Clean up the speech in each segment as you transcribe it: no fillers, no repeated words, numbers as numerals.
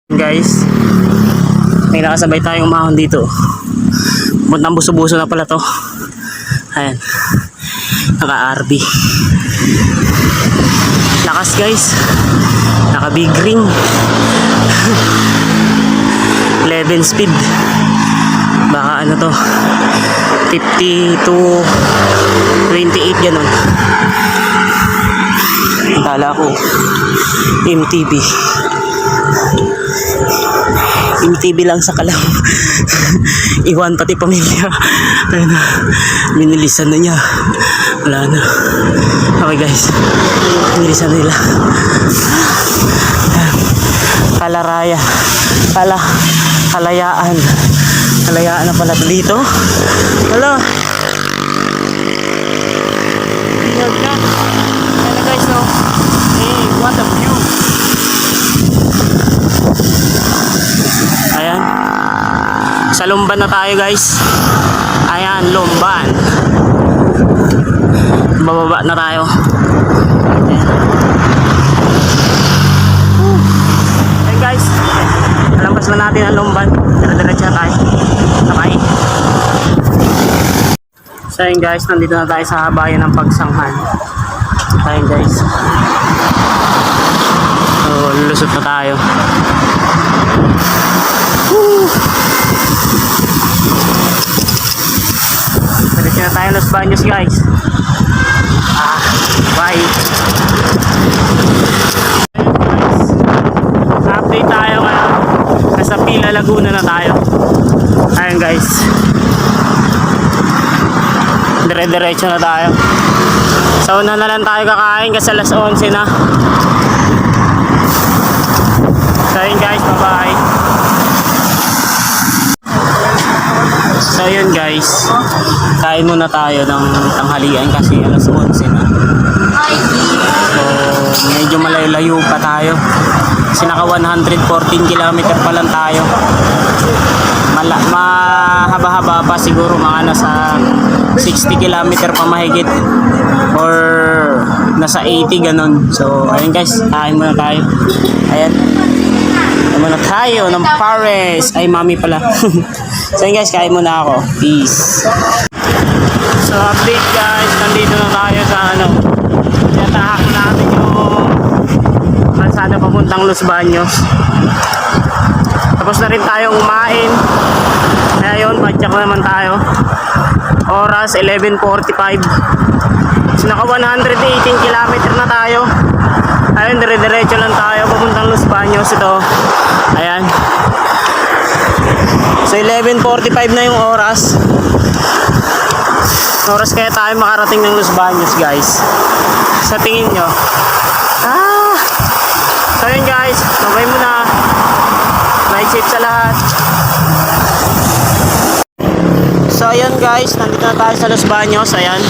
Guys, may nakasabay tayong umahon dito. Puntang buso-buso na pala to. Ayan, naka-RB. Lakas guys, naka big ring. 11 speed. Baka ano to, 50 to 28 ganun. Akala ko MTB. MTB lang sa Kalaw. Iwan pati pamilya. Ayun na, binilisan na niya. Wala na. Okay guys, binilisan nila. Kalaraya, kalayaan na pala dito. Hala, tingnan na. Ayan guys, no? Hey, what a view. Ayan, sa Lumban na tayo guys. Ayan, Lumban. Bababa na tayo. Ayan guys, nalampas na natin ang Lumban. Dire-diretso na tayo. Sakay. So ayan guys, nandito na tayo sa bayan ng Pagsanghan. Ayan guys, so lulusot na tayo. Diretso na tayo Los Baños guys. Bye. Update tayo ngayon. Nasa Pila, Laguna na tayo. Ayun guys, dire-diretso na tayo. So una na lang tayo kakain kasi alas 11 na. So ayun guys, bye bye. So yun guys, kain muna tayo ng tanghalian kasi alas 11 na. So medyo malayo pa tayo. Kasi naka 114 km pa lang tayo. Mahaba-haba pa siguro, mga nasa 60 km pa mahigit or nasa 80 ganun. So ayun guys, kain muna tayo. Ayan, muna tayo ng pares. Ay mami pala. So yun guys, kain muna ako. Peace. So update guys, nandito na tayo sa ano, tinatahak natin yung kalsada papuntang Los Baños. Tapos na rin tayong kumain. Kaya yun, badyak na naman tayo. Oras 11:45. So naka 118 km na tayo. Ayun, dire-diretso lang tayo papuntang Los Baños. Ito, ayan. So 11:45 na yung oras. Oras kaya tayo makarating ng Los Baños guys. Sa tingin nyo. So yun guys, babay muna. Night shift sa lahat. So ayun guys, nandito na tayo sa Los Baños. Ayan.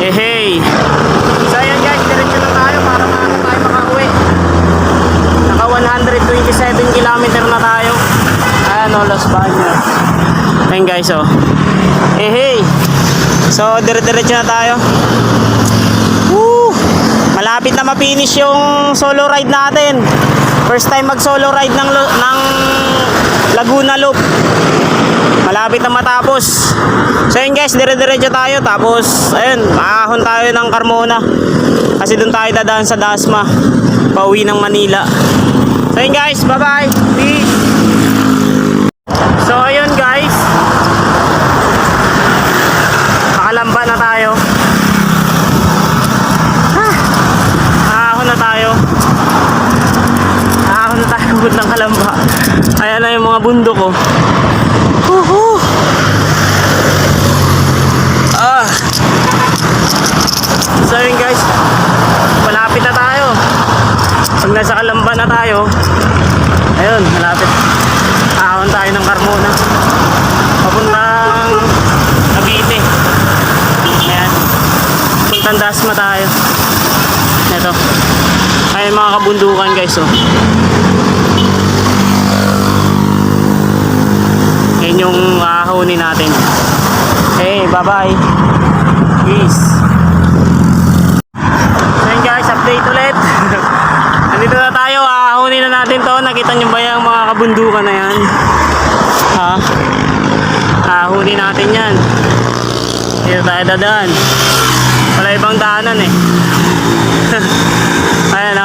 Hey. So ayun guys, diretso na tayo para maano tayo makauwi. Naka 127 km na tayo. Ayan o, Los Baños. Ayun guys o. Hey. So dire-diretso na tayo. Woo! Malapit na ma-finish yung solo ride natin. First time mag-solo ride ng Laguna Loop. Malapit na matapos. So yun guys, dire-diretso tayo. Tapos, ayun, maahon tayo ng Carmona. Kasi doon tayo dadaan sa Dasma. Pauwi ng Manila. So yun guys, bye-bye. Peace. So ayun guys, Makalamba na tayo. Ahon na tayo. Ahon na tayo ng Kalamba. Ayan na yung mga bundok ko. So yun guys, malapit na tayo. Pag nasa Kalamba na tayo, ayun, malapit. Ahon tayo ng Carmona papuntang Cavite. Ayan, puntang Dasma tayo. Ito, ayun mga kabundukan guys. Oh, yan yung ahonin natin. Hey, bye bye. Peace. So yun guys, update ulit. Nandito na tayo, ahonin na natin to. Nakita Nakikita nyo ba yung mga kabundukan na yan? Ha? Huli natin yan. Dito tayo dadaan. Wala ibang daanan eh. Ayan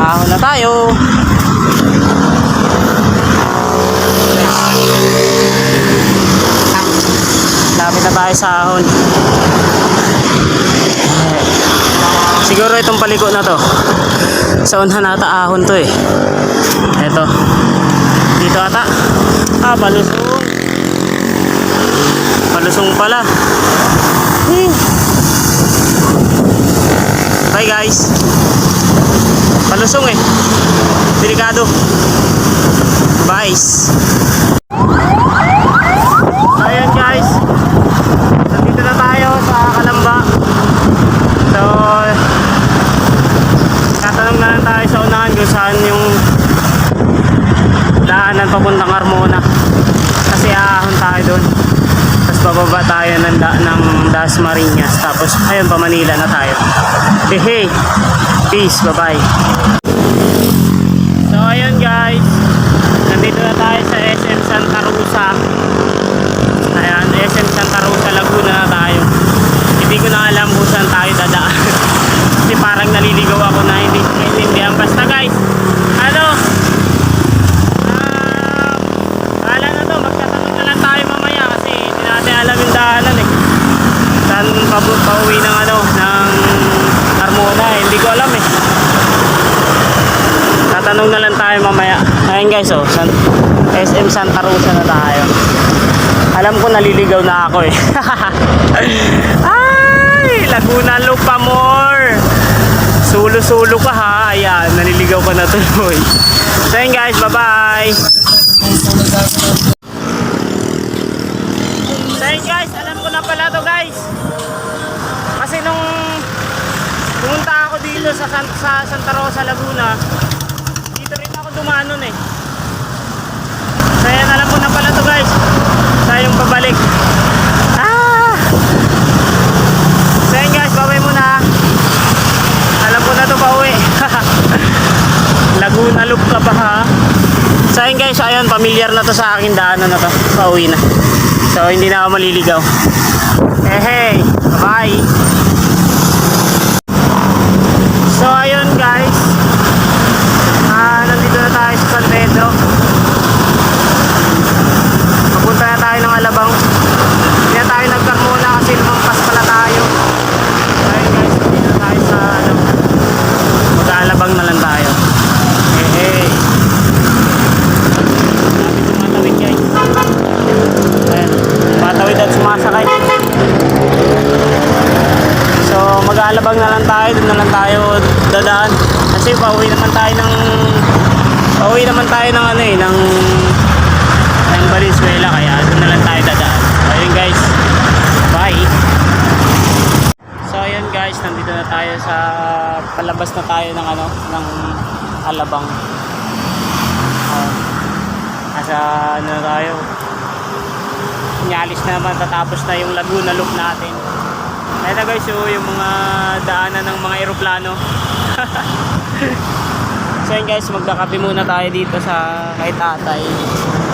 ahon na tayo. Lapit na tayo sa ahon. Siguro itong paliko na to. Sa unahan nata ahon to eh. Ito. Dito ata. Palusong. Palusong pala. Bye guys. Palusong eh. Delikado. Bye. Ayan guys. Nandito na tayo sa Kalamba. So, tatanong na lang tayo sa unahan kung saan yung daanan papuntang Carmona. Kasi ahon tayo doon. Tapos bababa tayo ng Dasmariñas. Tapos ayun pa Manila na tayo. Hey, peace, bye bye. So ayun guys, nandito na tayo sa SM Santa Rosa. Ayan, SM Santa Rosa, Laguna na tayo. Hindi ko na alam kung saan tayo dadaan. Kasi parang naliligaw ako na hindi maintindihan. Basta guys, wala na to, magtatanong na lang tayo mamaya kasi hindi natin alam yung daanan eh. Saan pauwi ng ng Carmona eh, hindi ko alam eh. Tatanong na lang tayo mamaya. Ayun guys, SM Santa Rosa na tayo. Alam ko naliligaw na ako eh. Ay, Laguna Lupa more. Sulo-sulo ka ha. Ayan, naliligaw ka na tuloy. So yun guys, bye-bye. So yun guys, alam ko na pala to guys. Kasi nung pumunta ako dito sa Santa Rosa, Laguna, dito rin ako dumanon eh. So yan, alam ko na pala to guys. Tayong pabalik. So yun guys, bye muna. Alam ko na to pauwi. Laguna Loop ka ba ha? So yun guys, ayun, familiar na to sa akin daanan na to. Pauwi na. So hindi na ako maliligaw. Hey, bye. So ayun guys, nandito na tayo sa San Pedro. Papunta na tayo ng Alabang. Hindi na tayo nag-Carmona kasi lumampas pala tayo. Ayun guys, nandito na tayo sa mag-Alabang na lang tayo. Hey. Natin tumatawid guys. Ayan, tumatawid at sumasakay. So mag-Alabang na lang tayo, doon na lang tayo dadaan. Kasi pauwi naman tayo ng Valenzuela, kaya doon na lang tayo dadaan. So ayun guys, bye. So ayun guys, nandito na tayo sa palabas na tayo ng ng Alabang. Nasa na tayo. Nyalis na naman, tatapos na yung Laguna Loop natin. Ayan na guys, yung mga daanan ng mga eroplano. So yun guys, magkakape muna tayo dito sa kay tatay.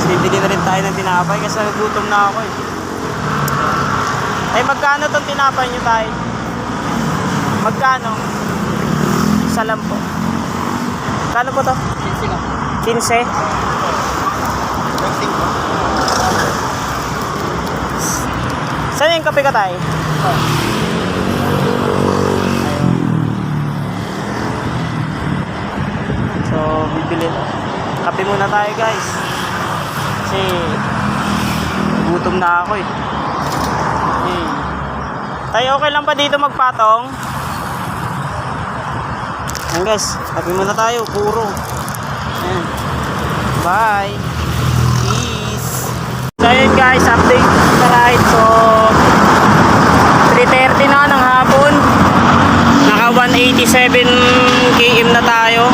Bibili na rin tayo ng tinapay kasi gutom na ako eh. Ay, magkano tong tinapay nyo tayo? Magkano? Isa lang po. Magkano po to? 15? 15? Saan yung kape ka tayo? So, bibili. Kape muna tayo guys. Kasi gutom na ako eh. Tayo okay lang ba dito magpatong? Ayan guys, kape muna tayo, puro. Ayan. Bye. Peace. So yun guys, update sa ride. So 3:30 na ng hapon. Naka 187 km na tayo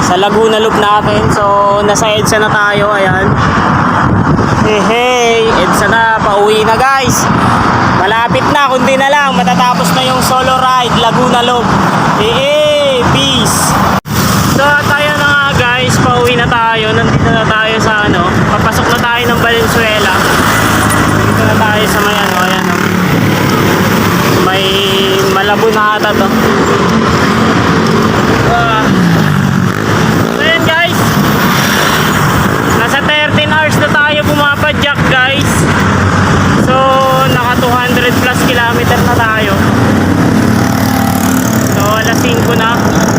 sa Laguna Loop natin. So nasa EDSA na tayo. Ayan. Hey, EDSA na, pauwi na guys. Malapit na, kundi na lang matatapos na yung solo ride Laguna Loop. So yan guys, nasa 13 hours na tayo pumapadyak guys. So naka 200 plus kilometer na tayo. So alas 5 na.